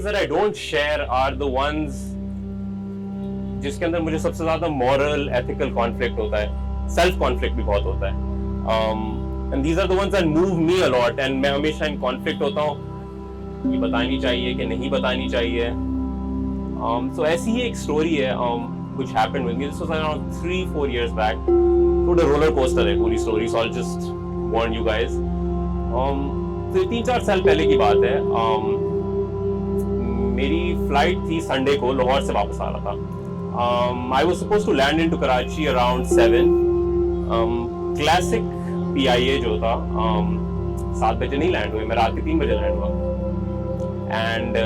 ones that I don't share are the ones जिसके अंदर मुझे सबसे ज्यादा moral, ethical conflict होता है, self conflict भी बहुत होता है, and these are the ones that move me a lot, and मैं हमेशा in conflict होता हूँ कि बतानी चाहिए कि नहीं बतानी चाहिए. So ऐसी ही एक story है which happened with me. This was around 3-4 years back. थोड़ा roller coaster है पूरी story, so I'll just warn you guys. तो 3-4 साल पहले की बात है. मेरी फ्लाइट थी संडे को, लाहौर से वापस आ रहा था. I was supposed to land into Karachi around 7. Classic PIA जो था 7 बजे नहीं लैंड हुए, मैं रात के 3 बजे लैंड हुआ. एंड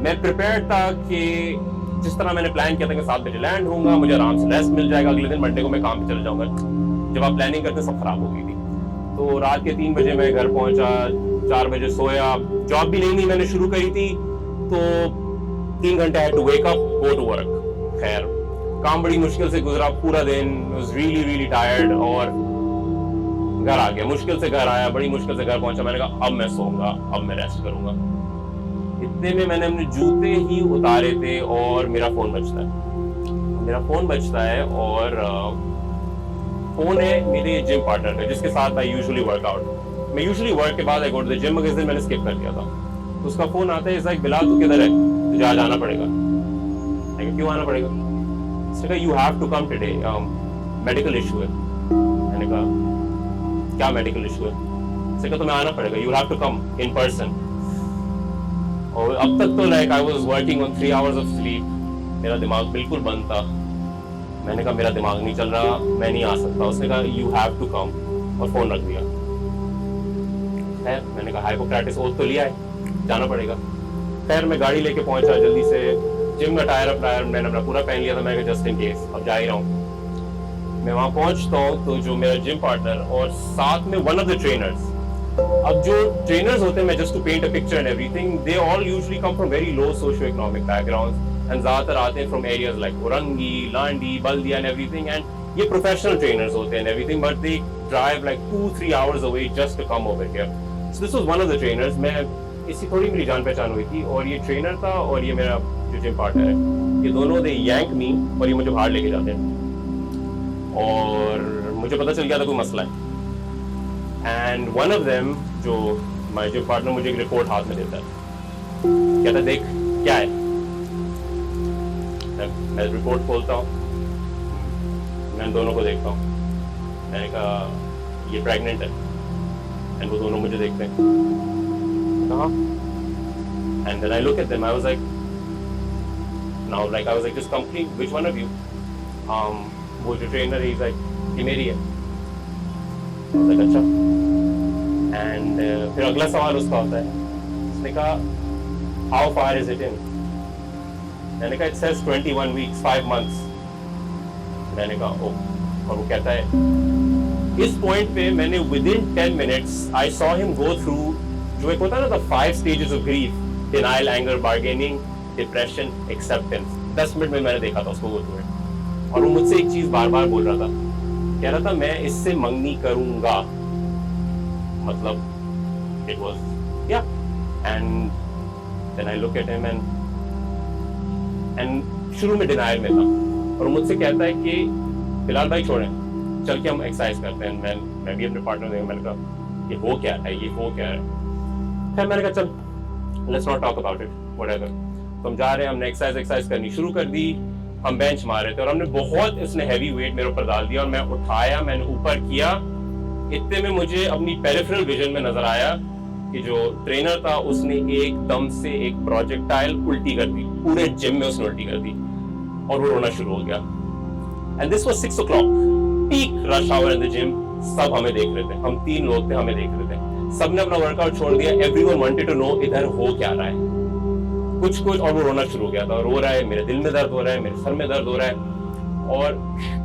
मैं प्रिपेयर्ड था कि जिस तरह मैंने प्लान किया था कि 7 बजे लैंड होऊंगा, मुझे आराम से रेस्ट मिल जाएगा, अगले दिन मंडे को मैं काम पे चले जाऊंगा. जब आप प्लानिंग करते सब खराब हो गई थी. तो रात के 3 बजे मैं घर पहुंचा, 4 बजे सोया. जॉब भी नहीं मैंने शुरू करी थी, तो 3 घंटे I had to wake up, go to work. खैर काम बड़ी मुश्किल से गुजरा पूरा दिन. was really tired और घर आ गया. मुश्किल से घर आया, बड़ी मुश्किल से घर पहुंचा. मैंने कहा अब मैं सोऊंगा, अब मैं रेस्ट करूंगा. इतने में मैंने अपने जूते ही उतारे थे और मेरा फोन बजता है और फोन है मेरे जिम पार्टनर का, जिसके साथ आई यूजुअली वर्कआउट. मैं यूजुअली वर्क के बाद आई गो टू द जिम, मगर इस दिन मैंने स्किप कर दिया था. तो उसका फोन आता है, इज लाइक बिलाल तू किधर है, तुझे आज आना पड़ेगा. क्यों आना पड़ेगा? उसने कहा you have to come today, medical issue है. मैंने कहा क्या मेडिकल इशू है? उसने कहा तुम्हें आना पड़ेगा, you have to come in person. और अब तक तो like I was working on 3 hours of sleep. मेरा दिमाग बिल्कुल बंद था. मैंने कहा मेरा दिमाग नहीं चल रहा, मैं नहीं आ सकता. उसने कहा यू हैव टू कम और फोन रख दिया. खैर मैंने कहा हाइपोक्रेटिस ओथ तो लिया है, जाना पड़ेगा. खैर मैं गाड़ी लेके पहुंचा जल्दी से. जिम का टायर मैंने अपना पूरा पहन लिया था. मैं जस्ट इन केस अब जा ही रहा हूँ. मैं वहाँ पहुंचता हूँ तो जो मेरा जिम पार्टनर और साथ में वन ऑफ द ट्रेनर्स. अब जो ट्रेनर्स होते हैं, मैं just to paint a picture and everything, they all usually come from very low socio economic backgrounds and ज्यादातर आते हैं from areas like Orangi, Landhi, Baldia and everything. And ये प्रोफेशनल ट्रेनर्स होते हैं everything, but they drive like 2-3 hours away just to come over here. So this was one of the trainers. मैं इसकी थोड़ी मेरी जान पहचान हुई थी और ये ट्रेनर था और ये मेरा जो जिम पार्टनर है, ये दोनों दे यैंक मी और ये मुझे बाहर लेके जाते हैं. और मुझे पता चल गया था कोई मसला है. एंड वन ऑफ देम, जो माय जिम पार्टनर, मुझे एक रिपोर्ट हाथ में देता है. कहता है देख क्या है. मैं रिपोर्ट खोलता हूँ, मैं दोनों को देखता हूँ. मैंने कहा ये प्रेग्नेंट है. एंड वो दोनों मुझे देखते हैं. कहाँ? And then I look at them. I was like now like I was like just complete which one of you? वो जो ट्रेनर है, like ये मेरी है. I was like अच्छा. एंड फिर अगला सवाल उसका होता है. उसने कहा how far is it in? मैंने कहा it says 21 weeks, 5 months. मैंने कहा ओ. और वो कहता है इस पॉइंट पे मैंने within 10 minutes I saw him go through जो एक होता है ना the 5 stages of grief: denial, anger, bargaining, depression, acceptance. 10 minute में मैंने देखा था उसको वो थ्रू. और वो मुझसे एक चीज बार बार बोल रहा था. कह रहा था मैं इससे मंगनी करूंगा. मतलब it was yeah. And then I look at him and शुरू में डिनायल में था और मुझसे कहता है कि बिलाल भाई छोड़ें, चल के हम एक्सरसाइज करते हैं. मैं भी अपने पार्टनर देखा. मैंने कहा ये हो क्या है, ये हो क्या है. फिर मैंने कहा चल let's not talk about it, whatever. तो हम जा रहे हैं. हमने एक्सरसाइज करनी शुरू कर दी. हम बेंच मार रहे थे और हमने बहुत उसने हैवी वेट मेरे ऊपर डाल दिया और मैं उठाया, मैंने ऊपर किया. इतने में मुझे अपनी पेरिफेरल विजन में नजर आया कि जो ट्रेनर था उसने एकदम से एक प्रोजेक्टाइल उल्टी कर दी. पूरे जिम में उसने उल्टी कर दी और वो रोना शुरू हो गया. And this was 6 o'clock, peak rush hour in the gym. सब हमें देख रहे थे. हम 3 लोग थे, हमें देख रहे थे. सबने अपना वर्कआउट छोड़ दिया. एवरीवन वांटेड टू नो इधर हो क्या रहा है. कुछ और वो रोना शुरू हो गया था. रो रहा है, मेरे दिल में दर्द हो रहा है, मेरे सर में दर्द हो रहा है. और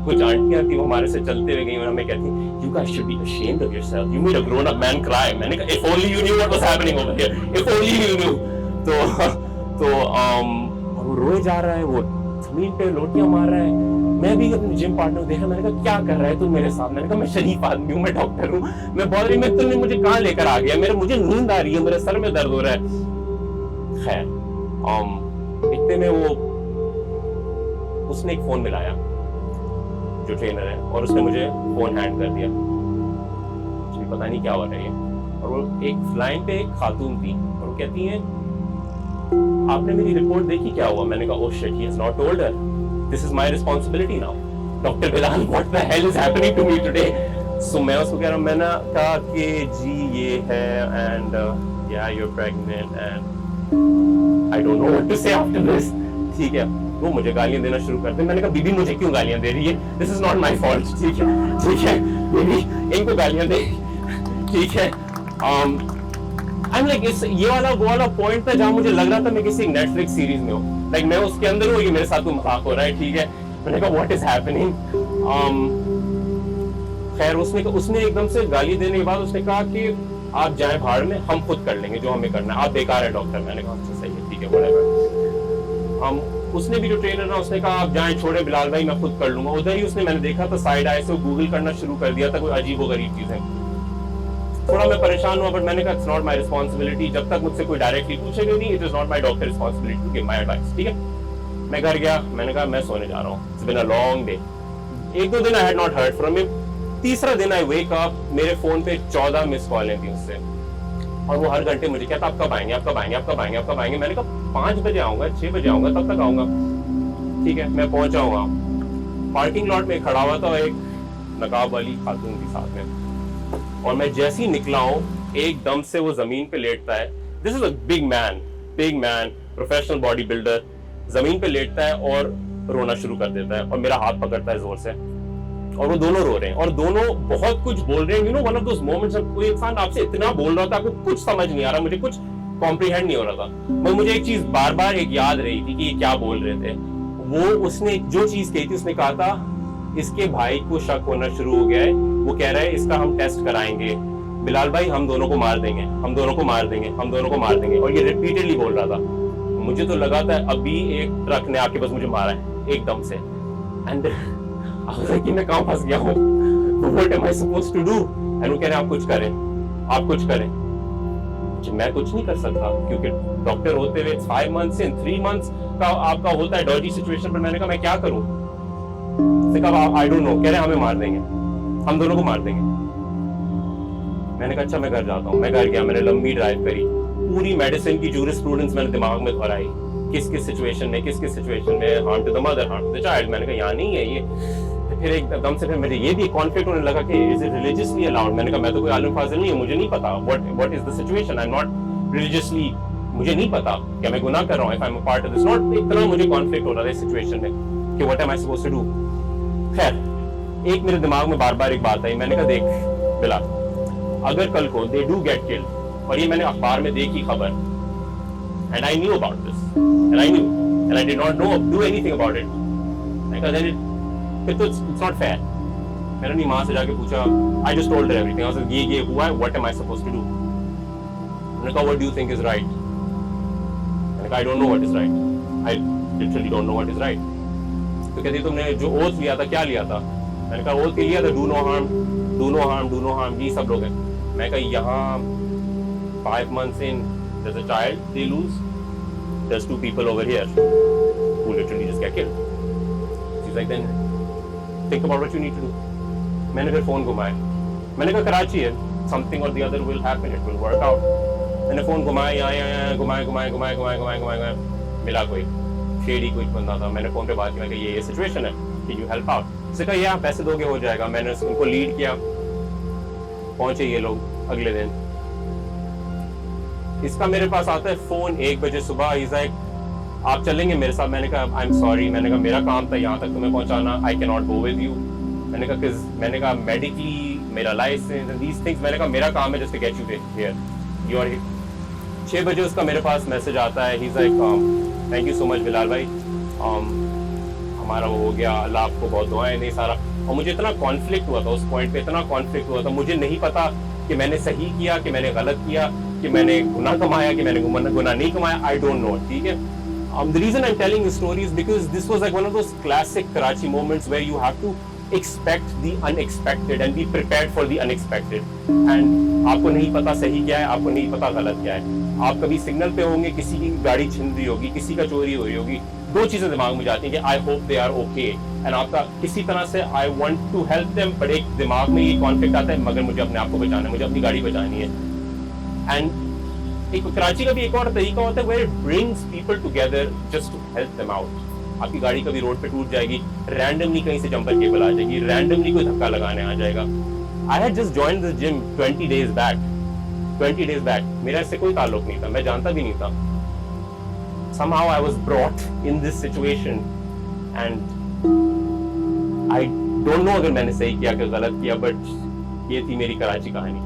कुछ आंटियां थी वो हमारे से चलते हुए गई और हमें कहती, you guys should be ashamed of yourself. You made a grown up man cry. मैंने कहा if only you knew what was happening over here. If only you knew. तो वो रोए जा रहा है, वो जमीन पे लोटियां मार रहा है. मैं भी अपने जिम पार्टनर को देखा. मैंने कहा क्या कर रहा है तू मेरे साथ? मैंने कहा मैं शरीफ आदमी हूँ, मैं डॉक्टर हूँ, मैं बोल रही, मैं तुमने मुझे कहाँ लेकर आ गया, मुझे नींद आ रही है, मेरे सर में दर्द हो रहा है. खैर इतने में वो उसने एक फोन मिलाया, जो ट्रेनर है, और उसने मुझे फोन हैंड कर दिया। मुझे पता नहीं क्या हो रहा है ये। और वो एक लाइन पे एक खातून थी और वो कहती है, आपने मेरी रिपोर्ट देखी, क्या हुआ? मैंने कहा, oh shit, he has not told her, this is my responsibility now. Doctor Bilal, what the hell is happening to me today? So मैं उसको कह रहा हूँ, मैंने कहा कि जी ये है, and yeah you are pregnant and I don't know what to say after this. ठीक है, वो मुझे गालियां देना शुरू कर दे। मैंने कहा, बीबी मुझे क्यों गालियां दे रही है? This is not my fault. ठीक है बीबी, इनको गालियां दे। ठीक है, आई एम लाइक, ये वो वाला पॉइंट था जहां मुझे लग रहा था मैं किसी नेटफ्लिक्स सीरीज में हूँ। लाइक मैं उसके अंदर हूँ, ये मेरे साथ मजाक हो रहा है। ठीक है, मैंने कहा, व्हाट इज हैपनिंग? खैर, उसने एकदम से गाली देने के बाद उसने कहा कि आप जाएं भाड़ में, हम खुद कर लेंगे जो हमें करना है, आप बेकार है डॉक्टर। मैंने कहा, अच्छा सही है, ठीक है, व्हाटएवर। उसने भी, जो ट्रेनर था, उसने कहा, आप जाएं, छोड़े बिलाल भाई, मैं खुद कर लूंगा। उधर ही उसने, मैंने देखा था साइड आई से गूगल करना शुरू कर दिया था, कोई अजीब व गरीब चीजें। थोड़ा मैं परेशान हुआ, बट मैंने कहा, इट्स नॉट माय रिस्पांसिबिलिटी। जब तक मुझसे कोई डायरेक्टली पूछेगा नहीं, it is not my doctor responsibility to give my advice. ठीक है, मैं घर गया, मैंने कहा, मैं सोने जा रहा हूँ, it's been a long day. एक दो दिन I had not heard from him. तीसरा दिन आई वेक अप, मेरे फोन पे 14 मिस कॉलें थी उससे, और वो हर घंटे मुझे कहता, आप कब आएंगे, आप कब आएंगे, आप कब आएंगे, आप कब आएंगे? मैंने कहा, 5 बजे आऊंगा, 6 बजे आऊंगा, तब तक आऊंगा। ठीक है, मैं पहुंचा हुआ, पार्किंग लॉट में खड़ा हुआ था, एक नकाब वाली खातून थी साथ में, और मैं जैसे ही निकला हूँ, एकदम से वो जमीन पे लेटता है। This is a big man, professional body builder, जमीन पे लेटता है और रोना शुरू कर देता है, और मेरा हाथ पकड़ता है जोर से, और वो दोनों रो रहे हैं, और दोनों बहुत कुछ बोल रहे हैं। You know, one of those moments जब कोई इंसान आपसे इतना बोल रहा था, आपको कुछ समझ नहीं आ रहा, मुझे कुछ कॉम्प्रिहेंड नहीं हो रहा था, मगर मुझे एक चीज बार बार एक याद रही थी कि ये क्या बोल रहे थे। वो उसने जो चीज कही थी, उसने कहा था, इसके भाई को शक होना शुरू हो गया है, वो कह रहा है इसका हम टेस्ट कराएंगे, बिलाल भाई हम दोनों को मार देंगे, हम दोनों को मार देंगे, हम दोनों को मार देंगे। और ये रिपीटेडली बोल रहा था। मुझे तो लगा था अभी एक ट्रक ने आके बस मुझे मारा है एकदम से, एंड कि मैं कहाँ फंस गया हूँ, what am I supposed to do? And वो कह रहे हैं, आप कुछ करें, आप कुछ करें। मैं कुछ नहीं कर सकता, क्योंकि डॉक्टर होते हुए 5 months इन 3 months का आपका होता है डॉजी सिचुएशन पर। मैंने कहा, मैं क्या करूं? आई डोंट नो। कह रहे हमें मार देंगे, हम दोनों को मार देंगे। मैंने कहा, अच्छा मैं घर जाता हूँ। मैं घर गया, मैंने लंबी ड्राइव करी, पूरी मेडिसिन की जूरिस्प्रूडेंस मैंने दिमाग में भराई, किस किस सिचुएशन में harm to the mother, harm to the child. मैंने कहा, यहाँ नहीं है ये। फिर एकदम से फिर मेरे ये भी कॉन्फ्लिक्ट होने लगा कि इज इट रिलीजियसली अलाउड? मैंने कहा, मैं तो कोई आलिम फाजिल नहीं हूँ, मुझे नहीं पता what is the situation, I am not religiously, मुझे नहीं पता क्या मैं गुनाह कर रहा हूँ, if I am a part of this. Not इतना मुझे कॉन्फ्लिक्ट हो रहा था इस सिचुएशन में कि what am I supposed to do. खैर, एक मेरे दिमाग में बार बार एक बात आई। मैंने कहा, देख बिलाल, अगर कल को दे डू गेट किल्ड, और ये मैंने अखबार में देखी खबर, and I knew about this, and I did not do anything about it, मैंने कहा, then तो it's not fair। मैंने अपनी माँ से जाके पूछा, I just told her everything। I said, ये हुआ है, what am I supposed to do? मैंने कहा, what do you think is right? मैंने कहा, I don't know what is right। I literally don't know what is right। तो कहती, तुमने जो ओथ लिया था, क्या लिया था? मैंने कहा, ओथ लिया था, do no harm, do no harm, do no harm, ये सब लोग हैं। मैं कहा, यहाँ 5 months in, there's a child they lose, there's 2 people over here who literally just get killed। She's like, then think about what you need to do। मैंने फिर phone घुमाया, मैंने कहा, कराची है, something or the other will happen, it will work out। मैंने phone घुमाया, घुमाया, मिला कोई शेडी कोई बंदा था। मैंने फोन पे बात की, ये सिचुएशन है, कि यू हेल्प आउट। उसने कहा, ये आप पैसे दोगे हो जाएगा। मैंने उनको लीड किया, पहुंचे ये लोग अगले दिन। इसका मेरे पास आता है फोन 1 बजे सुबह, इज लाइक, आप चलेंगे मेरे साथ? मैंने कहा, आई एम सॉरी, मैंने कहा, मेरा काम था यहाँ तक तुम्हें पहुँचाना, I can not go with you. मैंने कहा मेडिकली मेरा लाइसेंस एंड दीस थिंग्स, मैंने कहा मेरा काम है just to get you here, you are here. 6 बजे उसका मेरे पास मैसेज आता है, he is like, thank you so much Bilal भाई, हमारा वो हो गया, अल्लाह आपको बहुत दुआएं, नहीं सारा। और मुझे इतना कॉन्फ्लिक्ट हुआ था उस पॉइंट पे, इतना कॉन्फ्लिक्ट हुआ था, मुझे नहीं पता कि मैंने सही किया, कि मैंने गलत किया, कि मैंने गुनाह कमाया, कि मैंने गुनाह नहीं कमाया, आई डोंट नो। ठीक है, the reason I'm telling this story is because this was like one of those classic Karachi moments where you have to expect the unexpected and be prepared for the unexpected, and आपको नहीं पता सही क्या है, आपको नहीं पता गलत क्या है। आप कभी सिग्नल पे होंगे, किसी की गाड़ी छिन रही होगी, किसी का चोरी हुई होगी, दो चीजें दिमाग में जाती हैं कि I hope they are okay, and आपका किसी तरह से I want to help them, but एक दिमाग में ये कॉन्फ्लिक्ट आता है मगर मुझे अपने आप को बचाना है, मुझे अपनी गाड़ी बचानी है। एंड एक कराची का भी एक और तरीका होता है where it brings people together just to help them out. आपकी गाड़ी कभी रोड पे टूट जाएगी, रैंडमली कहीं से जंपर केबल आ जाएगी, रैंडमली कोई धक्का लगाने आ जाएगा। I had just joined this gym 20 days back, मेरा इससे कोई ताल्लुक नहीं था, मैं जानता भी नहीं था। Somehow I was brought in this situation and I don't know अगर मैंने सही किया कि गलत किया, बट ये थी मेरी कराची कहानी।